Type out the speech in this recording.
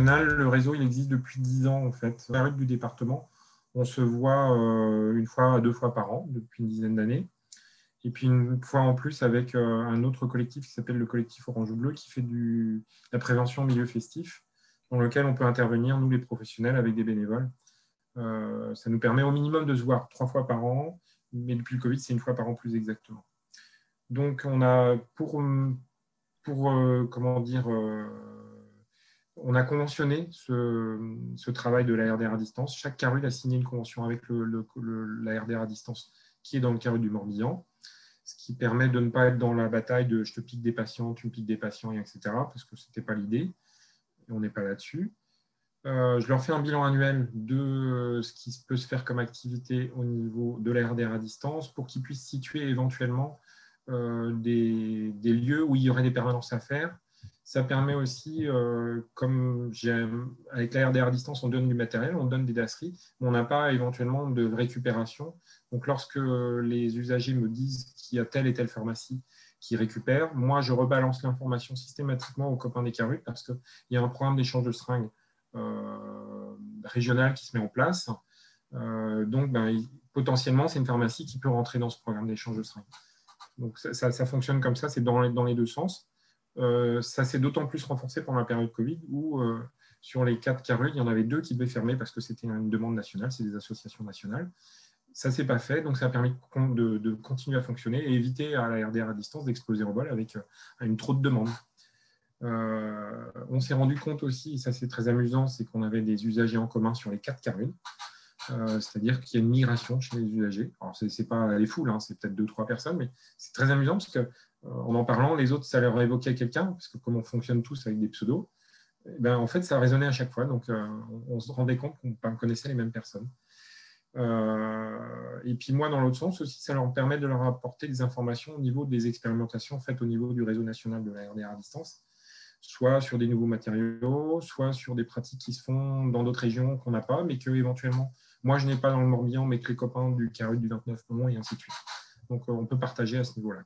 Le réseau, il existe depuis 10 ans, en fait. La rue du département, on se voit une fois à 2 fois par an, depuis une dizaine d'années. Et puis une fois en plus avec un autre collectif qui s'appelle le collectif Orange Bleu, qui fait de la prévention au milieu festif, dans lequel on peut intervenir, nous les professionnels, avec des bénévoles. Ça nous permet au minimum de se voir 3 fois par an, mais depuis le Covid, c'est 1 fois par an plus exactement. Donc on a comment dire, on a conventionné ce travail de la RDR à distance. Chaque CARUD a signé une convention avec la RDR à distance qui est dans le CARUD du Morbihan, ce qui permet de ne pas être dans la bataille de je te pique des patients, tu me piques des patients, etc., parce que ce n'était pas l'idée, et on n'est pas là-dessus. Je leur fais un bilan annuel de ce qui peut se faire comme activité au niveau de la RDR à distance pour qu'ils puissent situer éventuellement des lieux où il y aurait des permanences à faire. Ça permet aussi, avec la RDR à distance, on donne du matériel, on donne des dasseries, mais on n'a pas éventuellement de récupération. Donc, lorsque les usagers me disent qu'il y a telle et telle pharmacie qui récupère, moi, je rebalance l'information systématiquement aux copains des CARUD parce qu'il y a un programme d'échange de seringues régional qui se met en place. Donc, potentiellement, c'est une pharmacie qui peut rentrer dans ce programme d'échange de seringues. Donc, ça fonctionne comme ça, c'est dans les deux sens. Ça s'est d'autant plus renforcé pendant la période Covid où, sur les 4 CARUD, il y en avait 2 qui devaient fermer parce que c'était une demande nationale, c'est des associations nationales. Ça ne s'est pas fait, donc ça a permis de continuer à fonctionner et éviter à la RDR à distance d'exploser en vol avec une trop de demandes. On s'est rendu compte aussi, et ça c'est très amusant, c'est qu'on avait des usagers en commun sur les 4 CARUD. C'est-à-dire qu'il y a une migration chez les usagers. Alors, ce n'est pas les foules, c'est peut-être 2-3 personnes, mais c'est très amusant parce qu'en en parlant, les autres, ça leur évoquait quelqu'un, parce que comme on fonctionne tous avec des pseudos, en fait, ça résonnait à chaque fois. Donc, on se rendait compte qu'on connaissait les mêmes personnes. Et puis moi, dans l'autre sens aussi, ça leur permet de leur apporter des informations au niveau des expérimentations faites au niveau du réseau national de la RDR à distance, soit sur des nouveaux matériaux, soit sur des pratiques qui se font dans d'autres régions qu'on n'a pas, mais que éventuellement, moi, je n'ai pas dans le Morbihan, mais que les copains du CARUD du 29 ont, et ainsi de suite. Donc, on peut partager à ce niveau-là.